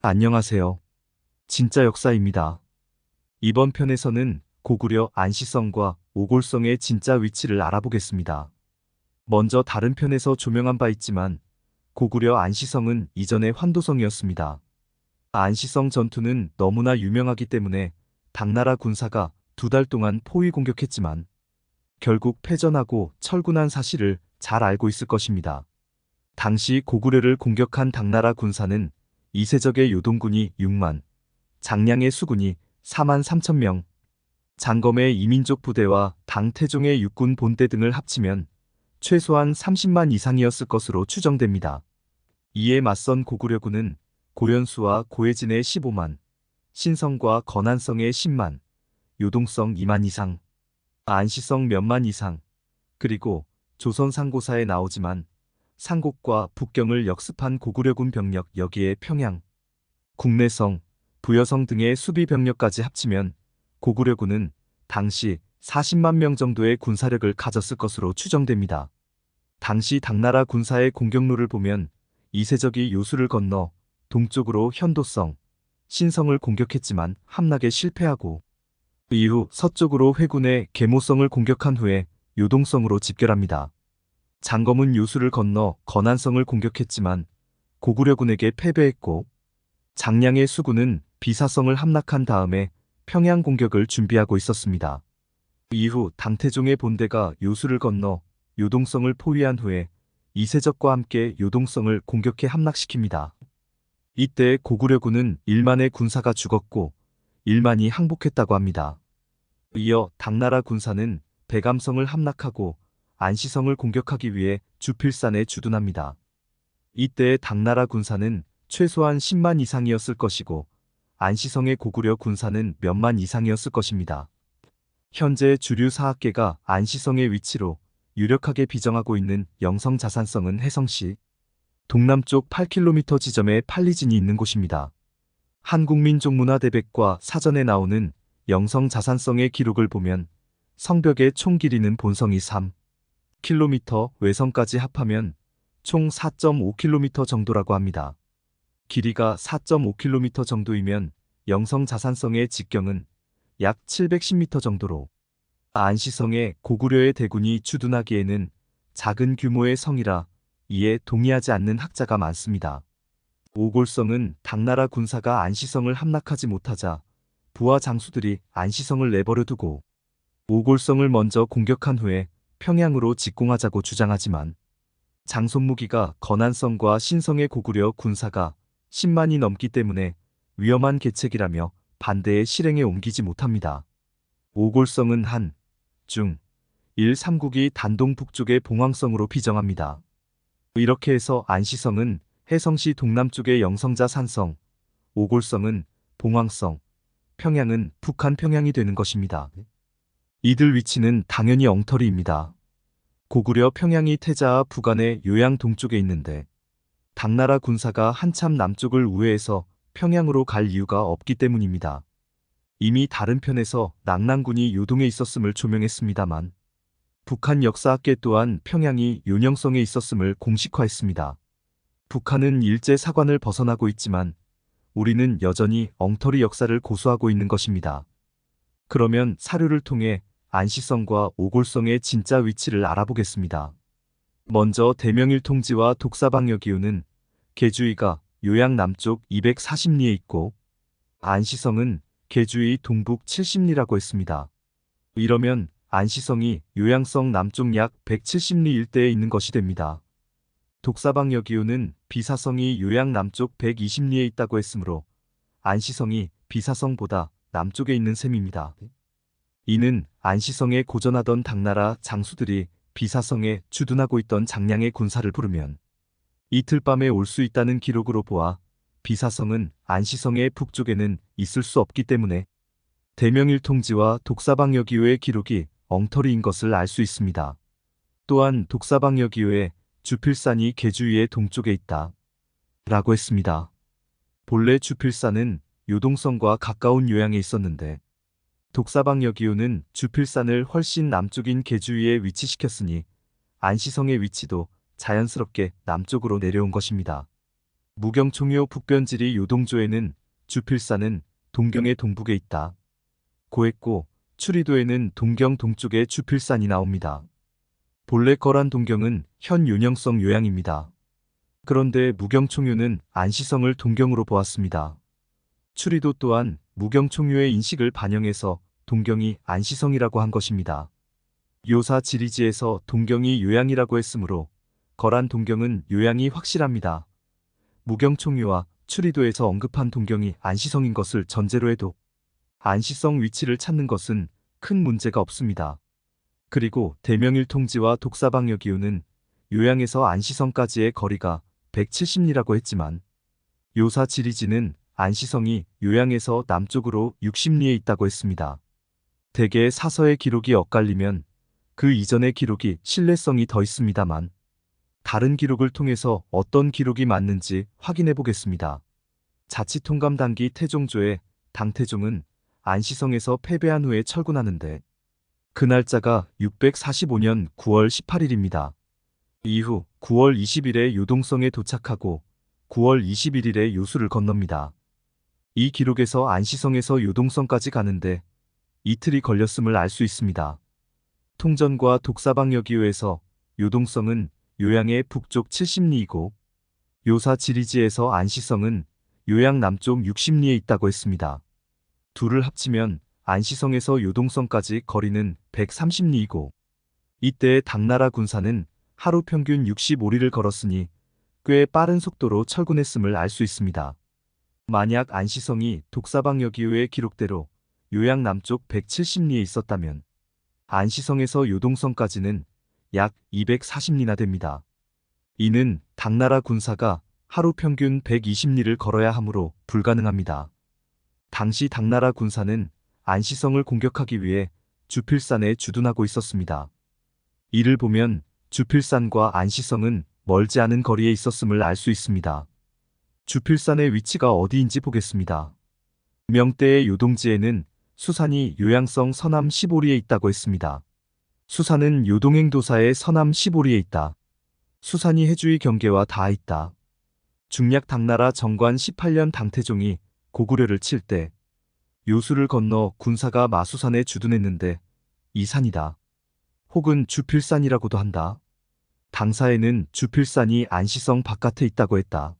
안녕하세요. 진짜 역사입니다. 이번 편에서는 고구려 안시성과 오골성의 진짜 위치를 알아보겠습니다. 먼저 다른 편에서 조명한 바 있지만 고구려 안시성은 이전의 환도성이었습니다. 안시성 전투는 너무나 유명하기 때문에 당나라 군사가 2달 동안 포위 공격했지만 결국 패전하고 철군한 사실을 잘 알고 있을 것입니다. 당시 고구려를 공격한 당나라 군사는 이세적의 요동군이 6만, 장량의 수군이 4만 3천 명, 장검의 이민족 부대와 당태종의 육군 본대 등을 합치면 최소한 30만 이상이었을 것으로 추정됩니다. 이에 맞선 고구려군은 고련수와 고해진의 15만, 신성과 건안성의 10만, 요동성 2만 이상, 안시성 몇만 이상, 그리고 조선 상고사에 나오지만 상곡과 북경을 역습한 고구려군 병력 여기에 평양, 국내성, 부여성 등의 수비 병력까지 합치면 고구려군은 당시 40만 명 정도의 군사력을 가졌을 것으로 추정됩니다. 당시 당나라 군사의 공격로를 보면 이세적이 요수를 건너 동쪽으로 현도성, 신성을 공격했지만 함락에 실패하고 이후 서쪽으로 회군의 계모성을 공격한 후에 요동성으로 집결합니다. 장검은 요수를 건너 건안성을 공격했지만 고구려군에게 패배했고 장량의 수군은 비사성을 함락한 다음에 평양 공격을 준비하고 있었습니다. 이후 당태종의 본대가 요수를 건너 요동성을 포위한 후에 이세적과 함께 요동성을 공격해 함락시킵니다. 이때 고구려군은 1만의 군사가 죽었고 1만이 항복했다고 합니다. 이어 당나라 군사는 백암성을 함락하고 안시성을 공격하기 위해 주필산에 주둔합니다. 이때 당나라 군사는 최소한 10만 이상이었을 것이고 안시성의 고구려 군사는 몇만 이상이었을 것입니다. 현재 주류 사학계가 안시성의 위치로 유력하게 비정하고 있는 영성자산성은 해성시 동남쪽 8km 지점에 팔리진이 있는 곳입니다. 한국민족문화대백과 사전에 나오는 영성자산성의 기록을 보면 성벽의 총 길이는 본성이 3km, 외성까지 합하면 총 4.5km 정도라고 합니다. 길이가 4.5km 정도이면 영성자산성의 직경은 약 710m 정도로 안시성에 고구려의 대군이 주둔하기에는 작은 규모의 성이라 이에 동의하지 않는 학자가 많습니다. 오골성은 당나라 군사가 안시성을 함락하지 못하자 부하 장수들이 안시성을 내버려 두고 오골성을 먼저 공격한 후에 평양으로 직공하자고 주장하지만 장손무기가 건안성과 신성의 고구려 군사가 10만이 넘기 때문에 위험한 계책이라며 반대의 실행에 옮기지 못합니다. 오골성은 한, 중, 1, 3국이 단동 북쪽의 봉황성으로 비정합니다. 이렇게 해서 안시성은 해성시 동남쪽의 영성자 산성, 오골성은 봉황성, 평양은 북한 평양이 되는 것입니다. 이들 위치는 당연히 엉터리입니다. 고구려 평양이 태자와 부간의 요양 동쪽에 있는데 당나라 군사가 한참 남쪽을 우회해서 평양으로 갈 이유가 없기 때문입니다. 이미 다른 편에서 낙랑군이 요동에 있었음을 조명했습니다만 북한 역사학계 또한 평양이 요녕성에 있었음을 공식화했습니다. 북한은 일제 사관을 벗어나고 있지만 우리는 여전히 엉터리 역사를 고수하고 있는 것입니다. 그러면 사료를 통해 안시성과 오골성의 진짜 위치를 알아보겠습니다. 먼저 대명일통지와 독사방여기우는 계주위가 요양 남쪽 240리에 있고 안시성은 계주위 동북 70리라고 했습니다. 이러면 안시성이 요양성 남쪽 약 170리 일대에 있는 것이 됩니다. 독사방여기우는 비사성이 요양 남쪽 120리에 있다고 했으므로 안시성이 비사성보다 남쪽에 있는 셈입니다. 이는 안시성에 고전하던 당나라 장수들이 비사성에 주둔하고 있던 장량의 군사를 부르면 이틀 밤에 올 수 있다는 기록으로 보아 비사성은 안시성의 북쪽에는 있을 수 없기 때문에 대명일통지와 독사방여기우의 기록이 엉터리인 것을 알 수 있습니다. 또한 독사방여기우의 주필산이 계주위의 동쪽에 있다 라고 했습니다. 본래 주필산은 요동성과 가까운 요양에 있었는데 독사방여기우는 주필산을 훨씬 남쪽인 계주위에 위치시켰으니 안시성의 위치도 자연스럽게 남쪽으로 내려온 것입니다. 무경총요 북변지리 요동조에는 주필산은 동경의 동북에 있다. 고했고 추리도에는 동경 동쪽에 주필산이 나옵니다. 본래 거란 동경은 현 윤영성 요양입니다. 그런데 무경총요는 안시성을 동경으로 보았습니다. 추리도 또한 무경총요의 인식을 반영해서 동경이 안시성이라고 한 것입니다. 요사 지리지에서 동경이 요양이라고 했으므로 거란 동경은 요양이 확실합니다. 무경총요와 추리도에서 언급한 동경이 안시성인 것을 전제로 해도 안시성 위치를 찾는 것은 큰 문제가 없습니다. 그리고 대명일통지와 독사방여기우는 요양에서 안시성까지의 거리가 170리라고 했지만 요사 지리지는 안시성이 요양에서 남쪽으로 60리에 있다고 했습니다. 대개 사서의 기록이 엇갈리면 그 이전의 기록이 신뢰성이 더 있습니다만 다른 기록을 통해서 어떤 기록이 맞는지 확인해 보겠습니다. 자치통감단기 태종조의 당태종은 안시성에서 패배한 후에 철군하는데 그 날짜가 645년 9월 18일입니다. 이후 9월 20일에 요동성에 도착하고 9월 21일에 요수를 건넙니다. 이 기록에서 안시성에서 요동성까지 가는데 이틀이 걸렸음을 알 수 있습니다. 통전과 독사방여기우에서 요동성은 요양의 북쪽 70리이고 요사 지리지에서 안시성은 요양 남쪽 60리에 있다고 했습니다. 둘을 합치면 안시성에서 요동성까지 거리는 130리이고 이때의 당나라 군사는 하루 평균 65리를 걸었으니 꽤 빠른 속도로 철군했음을 알 수 있습니다. 만약 안시성이 독사방여기우의 기록대로 요양 남쪽 170리에 있었다면 안시성에서 요동성까지는 약 240리나 됩니다. 이는 당나라 군사가 하루 평균 120리를 걸어야 하므로 불가능합니다. 당시 당나라 군사는 안시성을 공격하기 위해 주필산에 주둔하고 있었습니다. 이를 보면 주필산과 안시성은 멀지 않은 거리에 있었음을 알 수 있습니다. 주필산의 위치가 어디인지 보겠습니다. 명대의 요동지에는 수산이 요양성 서남 15리에 있다고 했습니다. 수산은 요동행도사의 서남 15리에 있다. 수산이 해주의 경계와 닿아 있다. 중략 당나라 정관 18년 당태종이 고구려를 칠 때 요수를 건너 군사가 마수산에 주둔했는데 이 산이다. 혹은 주필산이라고도 한다. 당사에는 주필산이 안시성 바깥에 있다고 했다.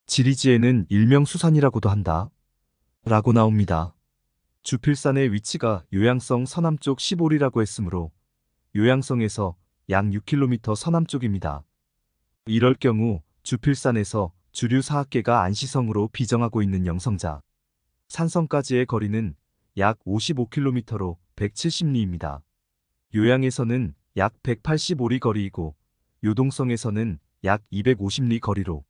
지리지에는 일명 수산이라고도 한다. 라고 나옵니다. 주필산의 위치가 요양성 서남쪽 15리라고 했으므로 요양성에서 약 6km 서남쪽입니다. 이럴 경우 주필산에서 주류 사학계가 안시성으로 비정하고 있는 영성자 산성까지의 거리는 약 55km로 170리입니다. 요양에서는 약 185리 거리이고 요동성에서는 약 250리 거리로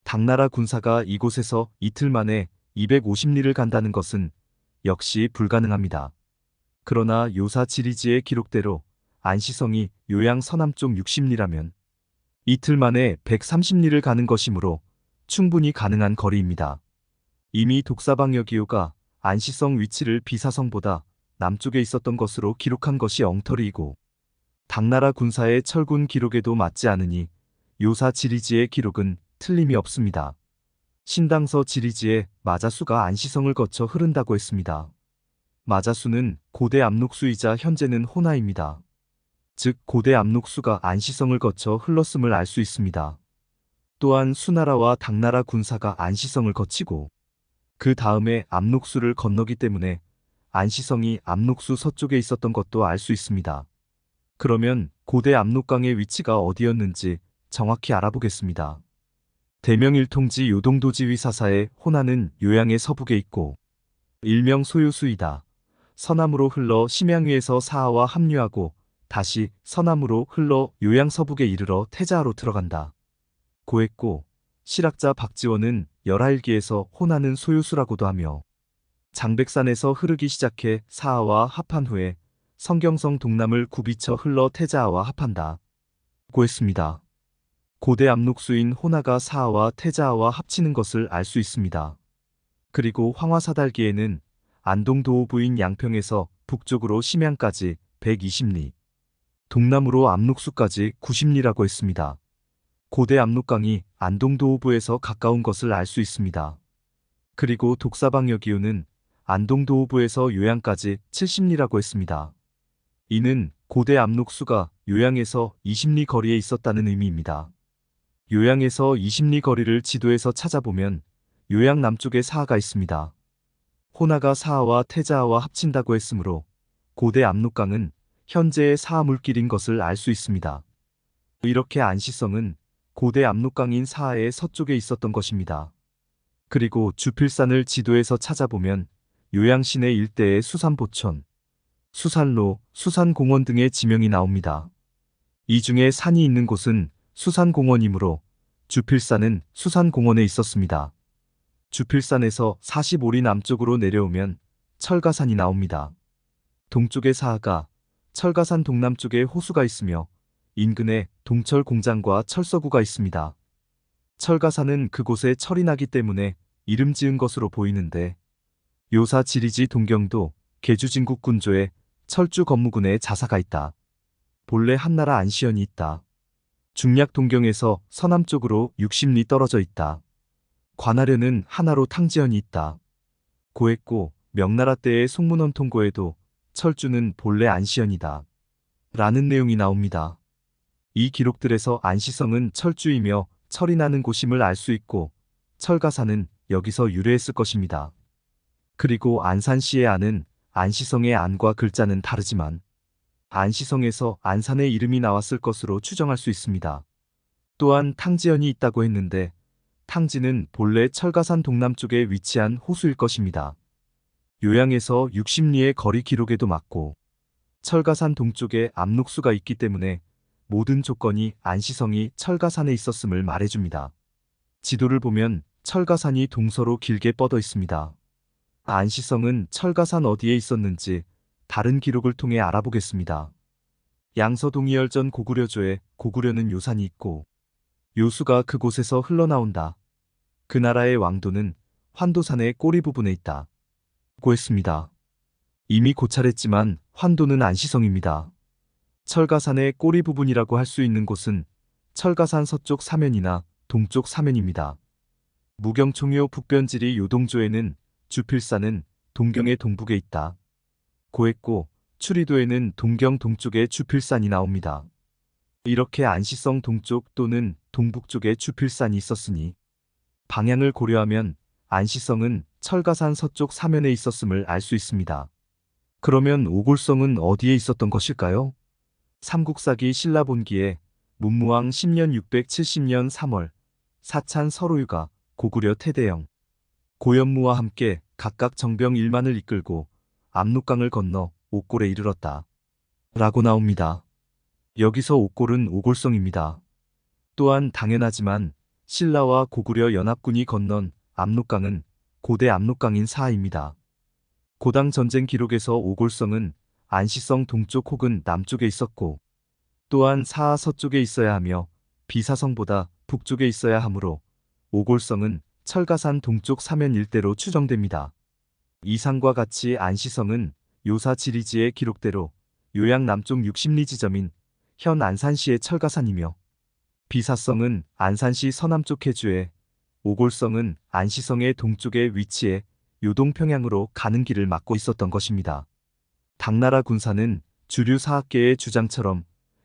당나라 군사가 이곳에서 이틀 만에 250리를 간다는 것은 역시 불가능합니다. 그러나 요사 지리지의 기록대로 안시성이 요양 서남쪽 60리라면 이틀 만에 130리를 가는 것이므로 충분히 가능한 거리입니다. 이미 독사방여기우가 안시성 위치를 비사성보다 남쪽에 있었던 것으로 기록한 것이 엉터리이고 당나라 군사의 철군 기록에도 맞지 않으니 요사 지리지의 기록은 틀림이 없습니다. 신당서 지리지에 마자수가 안시성을 거쳐 흐른다고 했습니다. 마자수는 고대 압록수이자 현재는 호나입니다. 즉 고대 압록수가 안시성을 거쳐 흘렀음을 알 수 있습니다. 또한 수나라와 당나라 군사가 안시성을 거치고 그 다음에 압록수를 건너기 때문에 안시성이 압록수 서쪽에 있었던 것도 알 수 있습니다. 그러면 고대 압록강의 위치가 어디였는지 정확히 알아보겠습니다. 대명일통지 요동도지휘사사의 호나는 요양의 서북에 있고 일명 소요수이다. 서남으로 흘러 심양위에서 사하와 합류하고 다시 서남으로 흘러 요양 서북에 이르러 태자하로 들어간다. 고했고 실학자 박지원은 열하일기에서 호나는 소요수라고도 하며 장백산에서 흐르기 시작해 사하와 합한 후에 성경성 동남을 굽이쳐 흘러 태자하와 합한다. 고했습니다. 고대 압록수인 호나가 사하와 태자하와 합치는 것을 알 수 있습니다. 그리고 황화사달기에는 안동도호부인 양평에서 북쪽으로 심양까지 120리, 동남으로 압록수까지 90리라고 했습니다. 고대 압록강이 안동도호부에서 가까운 것을 알 수 있습니다. 그리고 독사방여 기호는 안동도호부에서 요양까지 70리라고 했습니다. 이는 고대 압록수가 요양에서 20리 거리에 있었다는 의미입니다. 요양에서 20리 거리를 지도에서 찾아보면 요양 남쪽에 사하가 있습니다. 호나가 사하와 태자하와 합친다고 했으므로 고대 압록강은 현재의 사하 물길인 것을 알 수 있습니다. 이렇게 안시성은 고대 압록강인 사하의 서쪽에 있었던 것입니다. 그리고 주필산을 지도에서 찾아보면 요양 시내 일대의 수산보촌, 수산로, 수산공원 등의 지명이 나옵니다. 이 중에 산이 있는 곳은 수산공원이므로 주필산은 수산공원에 있었습니다. 주필산에서 45리 남쪽으로 내려오면 철가산이 나옵니다. 동쪽의 사하가 철가산 동남쪽에 호수가 있으며 인근에 동철 공장과 철서구가 있습니다. 철가산은 그곳에 철이 나기 때문에 이름 지은 것으로 보이는데 요사 지리지 동경도 계주진국 군조에 철주 건무군에 자사가 있다. 본래 한나라 안시현이 있다. 중략 동경에서 서남쪽으로 60리 떨어져 있다. 관하려는 하나로 탕지현이 있다. 고했고 명나라 때의 송문원 통고에도 철주는 본래 안시현이다. 라는 내용이 나옵니다. 이 기록들에서 안시성은 철주이며 철이 나는 곳임을 알 수 있고 철가산은 여기서 유래했을 것입니다. 그리고 안산시의 안은 안시성의 안과 글자는 다르지만 안시성에서 안산의 이름이 나왔을 것으로 추정할 수 있습니다. 또한 탕지현이 있다고 했는데 탕지는 본래 철가산 동남쪽에 위치한 호수일 것입니다. 요양에서 60리의 거리 기록에도 맞고 철가산 동쪽에 압록수가 있기 때문에 모든 조건이 안시성이 철가산에 있었음을 말해줍니다. 지도를 보면 철가산이 동서로 길게 뻗어 있습니다. 안시성은 철가산 어디에 있었는지 다른 기록을 통해 알아보겠습니다. 양서동이열전 고구려조에 고구려는 요산이 있고 요수가 그곳에서 흘러나온다. 그 나라의 왕도는 환도산의 꼬리 부분에 있다. 고 했습니다. 이미 고찰했지만 환도는 안시성입니다. 철가산의 꼬리 부분이라고 할 수 있는 곳은 철가산 서쪽 사면이나 동쪽 사면입니다. 무경총요 북변지리 요동조에는 주필산은 동경의 동북에 있다. 고했고 추리도에는 동경 동쪽에 주필산이 나옵니다. 이렇게 안시성 동쪽 또는 동북 쪽에 주필산이 있었으니 방향을 고려하면 안시성은 철가산 서쪽 사면에 있었음을 알 수 있습니다. 그러면 오골성은 어디에 있었던 것일까요? 삼국사기 신라본기에 문무왕 10년 670년 3월 사찬 서로유가 고구려 태대영, 고연무와 함께 각각 정병 1만을 이끌고 압록강을 건너 옥골에 이르렀다. 라고 나옵니다. 여기서 옥골은 오골성입니다. 또한 당연하지만 신라와 고구려 연합군이 건넌 압록강은 고대 압록강인 사하입니다. 고당 전쟁 기록에서 오골성은 안시성 동쪽 혹은 남쪽에 있었고 또한 사하 서쪽에 있어야 하며 비사성보다 북쪽에 있어야 하므로 오골성은 철가산 동쪽 사면 일대로 추정됩니다. 이상과 같이 안시성은 요사 지리지의 기록대로 요양 남쪽 60리 지점인 현 안산시의 철가산이며 비사성은 안산시 서남쪽 해주에 오골성은 안시성의 동쪽에 위치해 요동평양으로 가는 길을 막고 있었던 것입니다. 당나라 군사는 주류 사학계의 주장처럼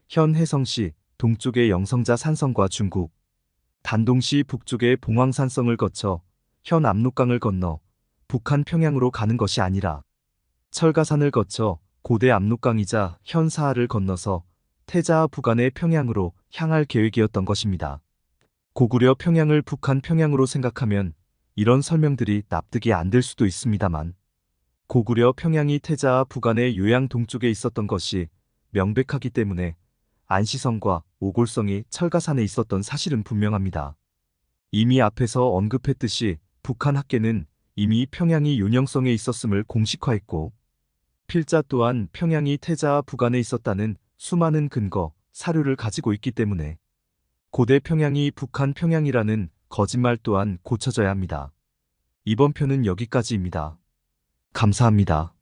현 해성시 동쪽의 영성자 산성과 중국, 단동시 북쪽의 봉황산성을 거쳐 현 압록강을 건너 북한 평양으로 가는 것이 아니라 철가산을 거쳐 고대 압록강이자 현 사하를 건너서 태자하 부간의 평양으로 향할 계획이었던 것입니다. 고구려 평양을 북한 평양으로 생각하면 이런 설명들이 납득이 안 될 수도 있습니다만 고구려 평양이 태자하 부간의 요양 동쪽에 있었던 것이 명백하기 때문에 안시성과 오골성이 철가산에 있었던 사실은 분명합니다. 이미 앞에서 언급했듯이 북한 학계는 이미 평양이 윤영성에 있었음을 공식화했고 필자 또한 평양이 태자하 부간에 있었다는 수많은 근거, 사료를 가지고 있기 때문에 고대 평양이 북한 평양이라는 거짓말 또한 고쳐져야 합니다. 이번 편은 여기까지입니다. 감사합니다.